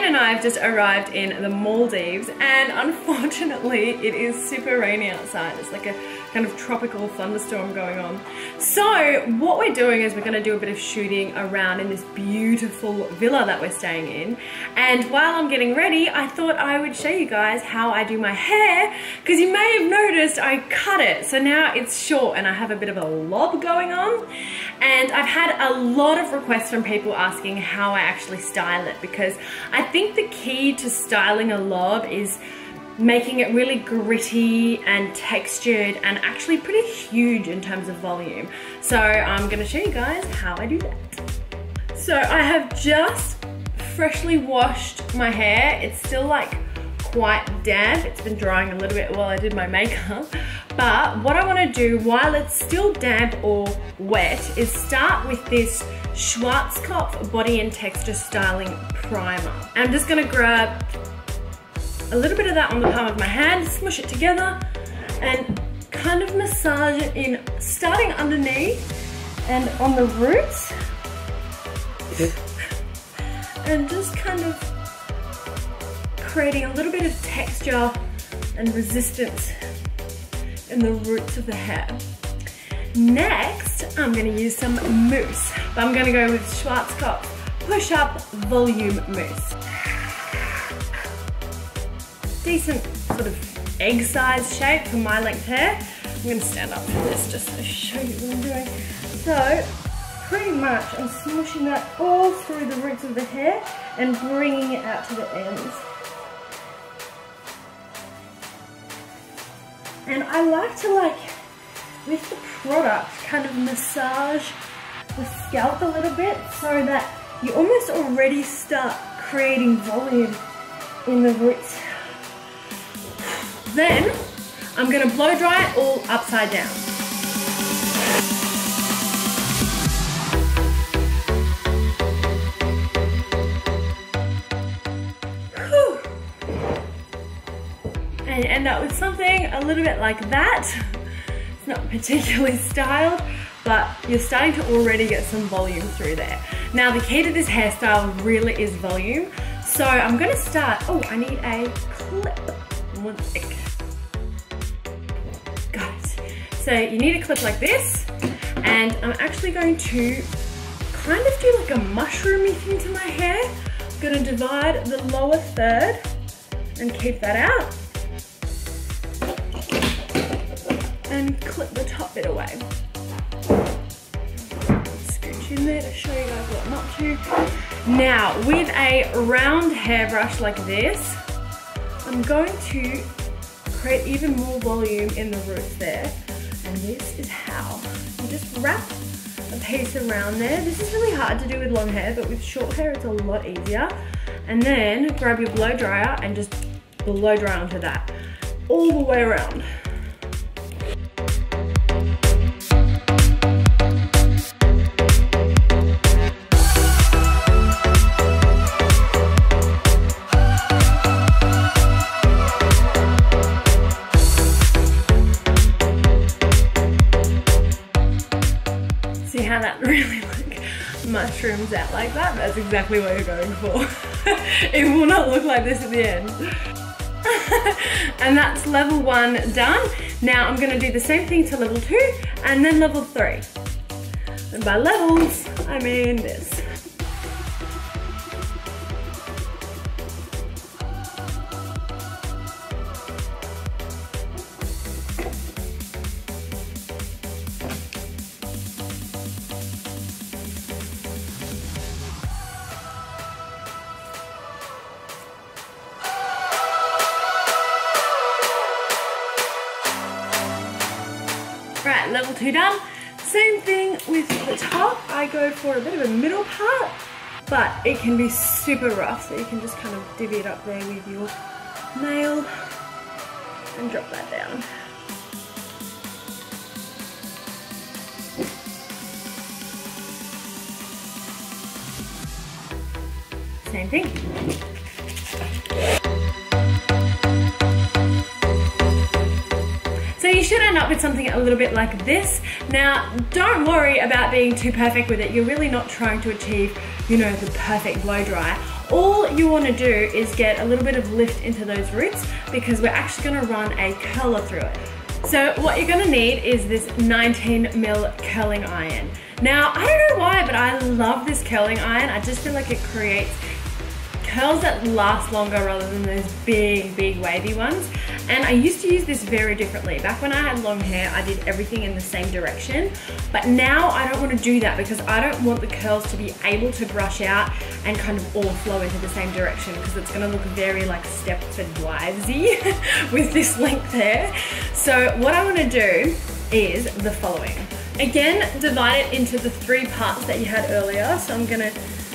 Jane and I have just arrived in the Maldives, and unfortunately it is super rainy outside. It's like a kind of tropical thunderstorm going on. So what we're doing is we're going to do a bit of shooting around in this beautiful villa that we're staying in. And while I'm getting ready, I thought I would show you guys how I do my hair, because you may have noticed I cut it. So now it's short and I have a bit of a lob going on. And I've had a lot of requests from people asking how I actually style it, because I think the key to styling a lob is making it really gritty and textured and actually pretty huge in terms of volume. So I'm gonna show you guys how I do that. So I have just freshly washed my hair. It's still like quite damp. It's been drying a little bit while I did my makeup. But what I wanna do while it's still damp or wet is start with this Schwarzkopf Body and Texture Styling Primer. I'm just gonna grab a little bit of that on the palm of my hand, smush it together, and kind of massage it in, starting underneath and on the roots. And just kind of creating a little bit of texture and resistance in the roots of the hair. Next, I'm gonna use some mousse, but I'm gonna go with Schwarzkopf Push Up Volume Mousse. Decent sort of egg-sized shape for my length hair. I'm gonna stand up for this just to show you what I'm doing. So, pretty much I'm smushing that all through the roots of the hair and bringing it out to the ends. And I like to, with the product, kind of massage the scalp a little bit so that you almost already start creating volume in the roots. Then I'm gonna blow dry it all upside down. Whew. And you end up with something a little bit like that. It's not particularly styled, but you're starting to already get some volume through there. Now the key to this hairstyle really is volume. So I'm gonna start, oh, I need a clip. One sec. Got it. So you need a clip like this, and I'm actually going to kind of do like a mushroomy thing to my hair. I'm gonna divide the lower third and keep that out, and clip the top bit away. Scooch in there to show you guys what I'm up to. Now with a round hairbrush like this, I'm going to create even more volume in the roots there, and this is how. You just wrap a piece around there. This is really hard to do with long hair, but with short hair it's a lot easier. And then grab your blow dryer and just blow dry onto that all the way around. See how that really mushrooms out like that? That's exactly what you're going for. It will not look like this at the end. And that's level 1 done. Now I'm gonna do the same thing to level 2 and then level 3. And by levels, I mean this. Right, level 2 done. Same thing with the top. I go for a bit of a middle part, but it can be super rough, so you can just kind of divvy it up there with your nail and drop that down. Same thing. So you should end up with something a little bit like this. Now, don't worry about being too perfect with it. You're really not trying to achieve, you know, the perfect blow dry. all you want to do is get a little bit of lift into those roots because we're actually going to run a curler through it. So what you're going to need is this 19mm curling iron. Now, I don't know why, but I love this curling iron. I just feel like it creates curls that last longer rather than those big wavy ones. And I used to use this very differently. Back when I had long hair, I did everything in the same direction. But now I don't want to do that because I don't want the curls to be able to brush out and kind of all flow into the same direction because it's going to look very like Stepford Wivesy with this length hair. So what I want to do is the following. Again, divide it into the 3 parts that you had earlier. So I'm going to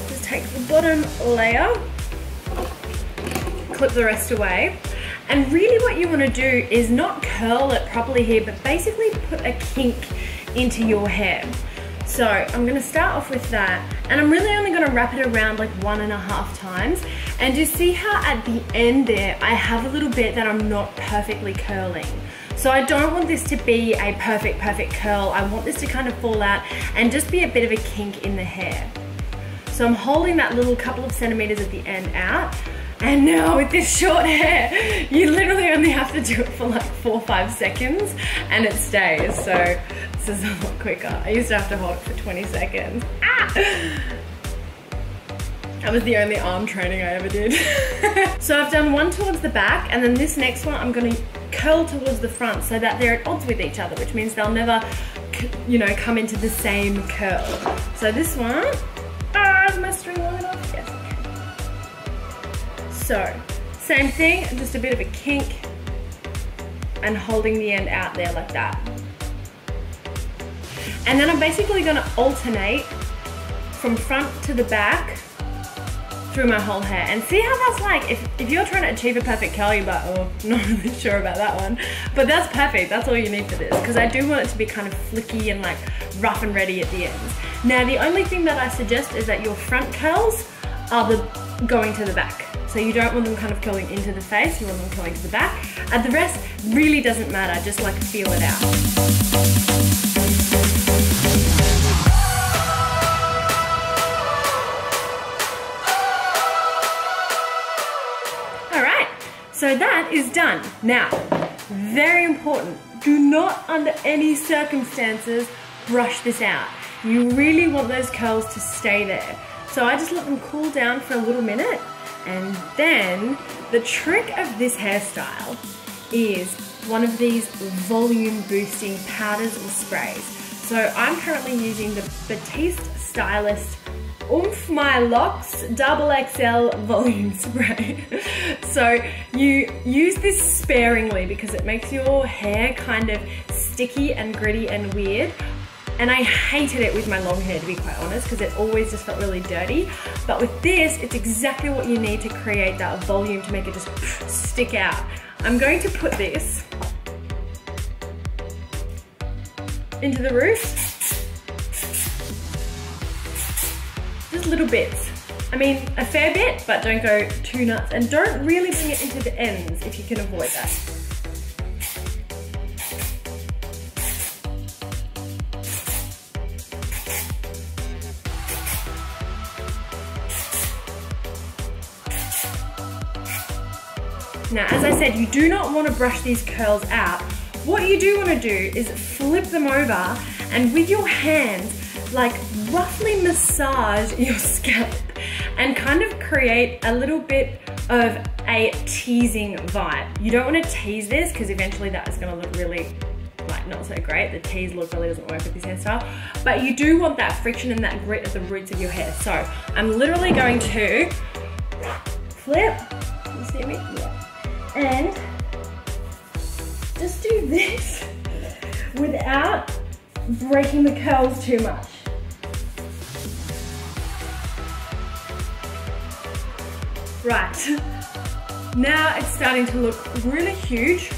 just take the bottom layer, clip the rest away. And really what you want to do is not curl it properly here, but basically put a kink into your hair. So I'm going to start off with that, and I'm really only going to wrap it around like 1.5 times. And you see how at the end there, I have a little bit that I'm not perfectly curling. So I don't want this to be a perfect curl. I want this to kind of fall out and just be a bit of a kink in the hair. So I'm holding that little couple of centimeters at the end out. And now with this short hair, you literally only have to do it for like 4 or 5 seconds and it stays. So this is a lot quicker. I used to have to hold it for 20 seconds. Ah! That was the only arm training I ever did. So I've done one towards the back, and then this next one I'm gonna curl towards the front so that they're at odds with each other, which means they'll never, you know, come into the same curl. So this one, is my string long enough? Yes. So, same thing, just a bit of a kink and holding the end out there like that. And then I'm basically gonna alternate from front to the back through my whole hair. And see how that's like, if you're trying to achieve a perfect curl, you're like, oh, not really sure about that one. But that's perfect, that's all you need for this. Because I do want it to be kind of flicky and like rough and ready at the ends. Now, the only thing that I suggest is that your front curls are going to the back. So you don't want them kind of curling into the face, you want them curling to the back. And the rest really doesn't matter, just like feel it out. All right, so that is done. Now, very important, do not under any circumstances brush this out. You really want those curls to stay there. So I just let them cool down for a little minute. And then the trick of this hairstyle is one of these volume boosting powders or sprays. So I'm currently using the Batiste Stylist Oomph My Locks XXL volume spray. So you use this sparingly because it makes your hair kind of sticky and gritty and weird. And I hated it with my long hair, to be quite honest, because it always just felt really dirty. But with this, it's exactly what you need to create that volume to make it just stick out. I'm going to put this into the roof. Just little bits. I mean, a fair bit, but don't go too nuts. And don't really bring it into the ends if you can avoid that. Now, as I said, you do not want to brush these curls out. What you do want to do is flip them over and with your hands, like roughly massage your scalp and kind of create a little bit of a teasing vibe. You don't want to tease this because eventually that is going to look really like not so great. The tease look really doesn't work with this hairstyle, but you do want that friction and that grit at the roots of your hair. So I'm literally going to flip, you see me? Yeah. And just do this without breaking the curls too much. Right, now it's starting to look really huge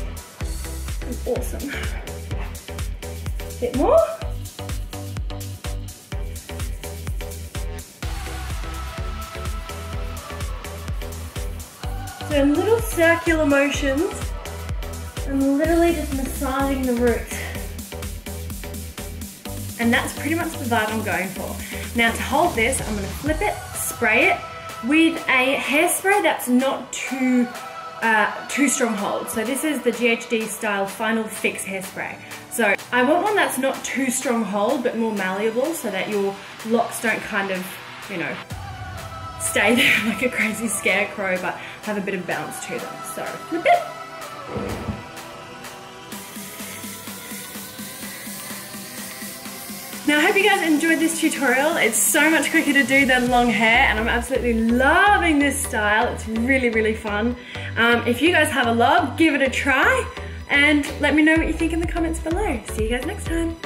and awesome. Bit more. So little circular motions. I'm literally just massaging the roots. And that's pretty much the vibe I'm going for. Now to hold this, I'm gonna flip it, spray it, with a hairspray that's not too strong hold. So this is the GHD style Final Fix hairspray. So I want one that's not too strong hold but more malleable so that your locks don't kind of, you know, stay there like a crazy scarecrow but have a bit of bounce to them. So flip it. Now I hope you guys enjoyed this tutorial. It's so much quicker to do than long hair and I'm absolutely loving this style. It's really, really fun. If you guys have a lob, give it a try and let me know what you think in the comments below. See you guys next time.